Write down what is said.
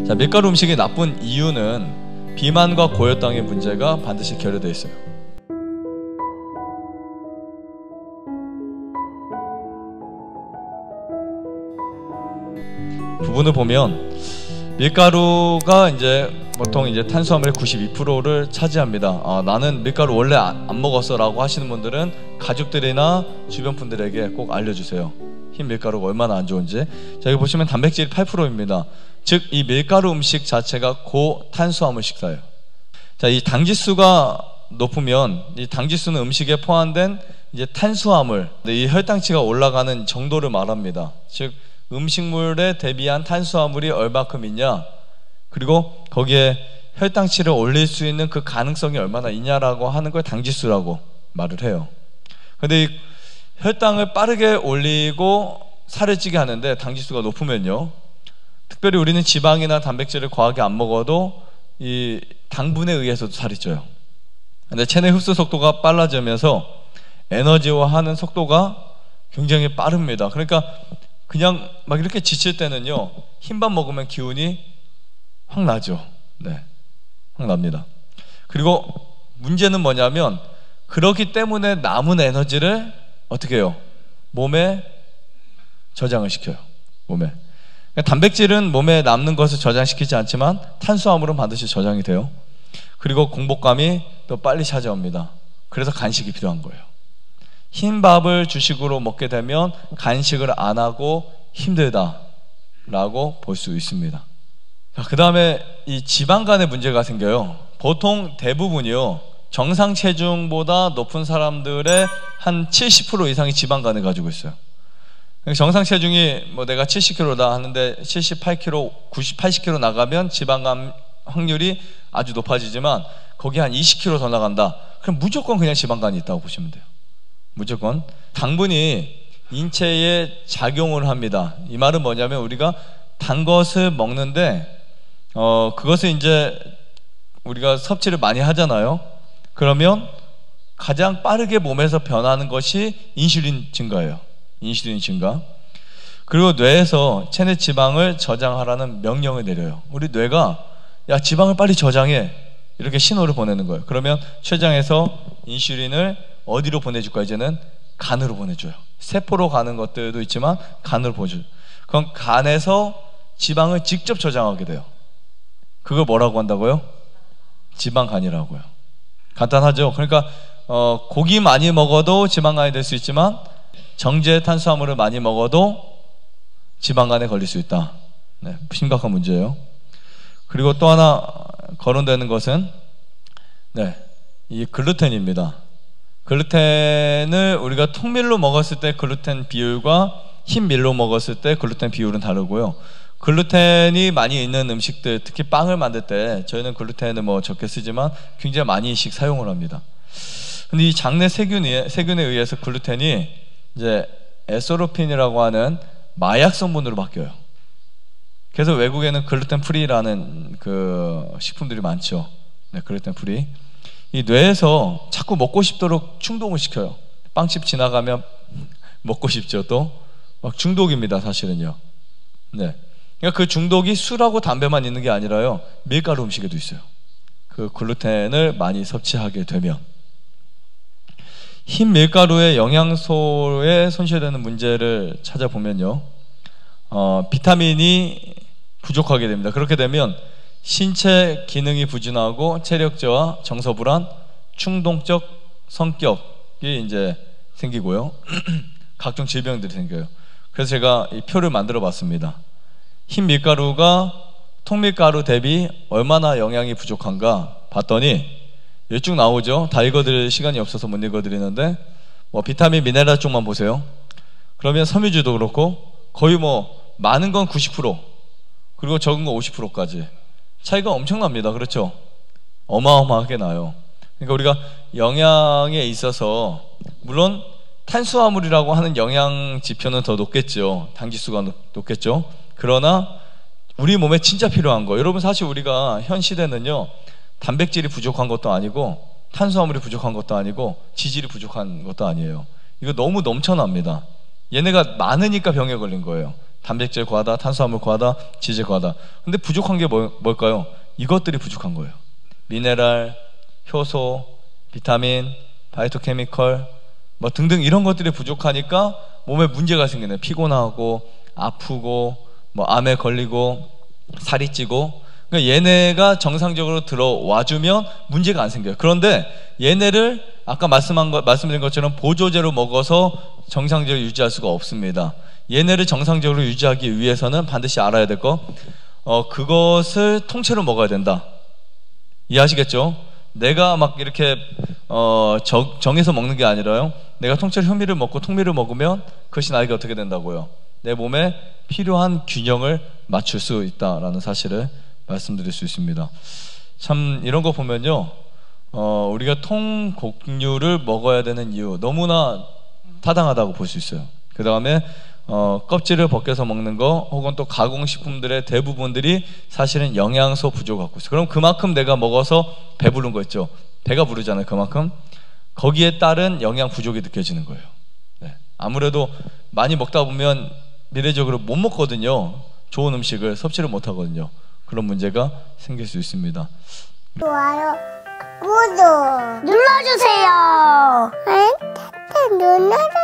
자, 밀가루 음식이 나쁜 이유는 비만과 고혈당의 문제가 반드시 결여되어 있어요. 부분을 보면 밀가루가 이제 보통 이제 탄수화물의 92%를 차지합니다. 나는 밀가루 원래 안 먹었어 라고 하시는 분들은 가족들이나 주변 분들에게 꼭 알려주세요. 흰 밀가루가 얼마나 안 좋은지. 자, 여기 보시면 단백질이 8%입니다. 즉 이 밀가루 음식 자체가 고탄수화물 식사예요. 자, 이 당지수가 높으면 이 당지수는 음식에 포함된 이제 탄수화물, 이 혈당치가 올라가는 정도를 말합니다. 즉 음식물에 대비한 탄수화물이 얼마큼 있냐, 그리고 거기에 혈당치를 올릴 수 있는 그 가능성이 얼마나 있냐라고 하는 걸 당지수라고 말을 해요. 근데 이 혈당을 빠르게 올리고 살을 찌게 하는데 당지수가 높으면요, 특별히 우리는 지방이나 단백질을 과하게 안 먹어도 이 당분에 의해서도 살이 쪄요. 근데 체내 흡수 속도가 빨라지면서 에너지화하는 속도가 굉장히 빠릅니다. 그러니까 그냥 막 이렇게 지칠 때는요, 흰밥 먹으면 기운이 확 나죠. 네, 확 납니다. 그리고 문제는 뭐냐면 그렇기 때문에 남은 에너지를 어떻게 해요? 몸에 저장을 시켜요. 몸에. 단백질은 몸에 남는 것을 저장시키지 않지만 탄수화물은 반드시 저장이 돼요. 그리고 공복감이 또 빨리 찾아옵니다. 그래서 간식이 필요한 거예요. 흰밥을 주식으로 먹게 되면 간식을 안 하고 힘들다라고 볼 수 있습니다. 그 다음에 이 지방간에 문제가 생겨요. 보통 대부분이요, 정상 체중보다 높은 사람들의 한 70% 이상이 지방간을 가지고 있어요. 정상 체중이 뭐 내가 70kg다 하는데 78kg, 80kg 나가면 지방간 확률이 아주 높아지지만 거기 한 20kg 더 나간다, 그럼 무조건 그냥 지방간이 있다고 보시면 돼요. 무조건. 당분이 인체에 작용을 합니다. 이 말은 뭐냐면 우리가 단 것을 먹는데 그것을 이제 우리가 섭취를 많이 하잖아요. 그러면 가장 빠르게 몸에서 변하는 것이 인슐린 증가예요. 인슐린 증가. 그리고 뇌에서 체내 지방을 저장하라는 명령을 내려요. 우리 뇌가 야, 지방을 빨리 저장해, 이렇게 신호를 보내는 거예요. 그러면 췌장에서 인슐린을 어디로 보내줄까? 이제는 간으로 보내줘요. 세포로 가는 것들도 있지만 간으로 보내줘요. 그럼 간에서 지방을 직접 저장하게 돼요. 그걸 뭐라고 한다고요? 지방간이라고요. 간단하죠? 그러니까 고기 많이 먹어도 지방간이 될 수 있지만 정제 탄수화물을 많이 먹어도 지방간에 걸릴 수 있다. 네, 심각한 문제예요. 그리고 또 하나 거론되는 것은 이 글루텐입니다. 글루텐을 우리가 통밀로 먹었을 때 글루텐 비율과 흰밀로 먹었을 때 글루텐 비율은 다르고요. 글루텐이 많이 있는 음식들, 특히 빵을 만들 때 저희는 글루텐을 뭐 적게 쓰지만 굉장히 많이씩 사용을 합니다. 근데 이 장내 세균에 의해서 글루텐이 이제 에소로핀이라고 하는 마약 성분으로 바뀌어요. 그래서 외국에는 글루텐 프리라는 그 식품들이 많죠. 네, 글루텐 프리. 이 뇌에서 자꾸 먹고 싶도록 충동을 시켜요. 빵집 지나가면 먹고 싶죠. 또 막 중독입니다, 사실은요. 네. 그러니까 그 중독이 술하고 담배만 있는 게 아니라요, 밀가루 음식에도 있어요. 그 글루텐을 많이 섭취하게 되면. 흰 밀가루의 영양소에 손실되는 문제를 찾아보면요, 비타민이 부족하게 됩니다. 그렇게 되면 신체 기능이 부진하고 체력 저하, 정서 불안, 충동적 성격이 이제 생기고요. 각종 질병들이 생겨요. 그래서 제가 이 표를 만들어 봤습니다. 흰 밀가루가 통밀가루 대비 얼마나 영양이 부족한가 봤더니 여기 쭉 나오죠. 다 읽어드릴 시간이 없어서 못 읽어드리는데 뭐 비타민, 미네랄 쪽만 보세요. 그러면 섬유질도 그렇고 거의 뭐 많은 건 90% 그리고 적은 건 50%까지 차이가 엄청납니다. 그렇죠? 어마어마하게 나요. 그러니까 우리가 영양에 있어서 물론 탄수화물이라고 하는 영양 지표는 더 높겠죠. 당지수가 높겠죠. 그러나 우리 몸에 진짜 필요한 거, 여러분 사실 우리가 현 시대는요, 단백질이 부족한 것도 아니고 탄수화물이 부족한 것도 아니고 지질이 부족한 것도 아니에요. 이거 너무 넘쳐납니다. 얘네가 많으니까 병에 걸린 거예요. 단백질 과하다, 탄수화물 과하다, 지질 과하다. 근데 부족한 게 뭘까요? 이것들이 부족한 거예요. 미네랄, 효소, 비타민, 바이토케미컬 뭐 등등 이런 것들이 부족하니까 몸에 문제가 생기네. 피곤하고 아프고 뭐 암에 걸리고 살이 찌고. 그러니까 얘네가 정상적으로 들어와주면 문제가 안 생겨요. 그런데 얘네를 아까 말씀드린 것처럼 보조제로 먹어서 정상적으로 유지할 수가 없습니다. 얘네를 정상적으로 유지하기 위해서는 반드시 알아야 될 거, 그것을 통째로 먹어야 된다. 이해하시겠죠? 내가 막 이렇게 정해서 먹는 게 아니라요, 내가 통째로 현미를 먹고 통밀을 먹으면 그것이 나에게 어떻게 된다고요? 내 몸에 필요한 균형을 맞출 수 있다라는 사실을 말씀드릴 수 있습니다. 참 이런 거 보면요, 우리가 통곡류를 먹어야 되는 이유 너무나 타당하다고 볼 수 있어요. 그 다음에 껍질을 벗겨서 먹는 거 혹은 또 가공식품들의 대부분들이 사실은 영양소 부족을 갖고 있어요. 그럼 그만큼 내가 먹어서 배부른 거 있죠. 배가 부르잖아요. 그만큼 거기에 따른 영양 부족이 느껴지는 거예요. 네. 아무래도 많이 먹다 보면 미래적으로 못 먹거든요. 좋은 음식을 섭취를 못 하거든요. 그런 문제가 생길 수 있습니다. 좋아요, 구독 눌러주세요. 눌러주세요.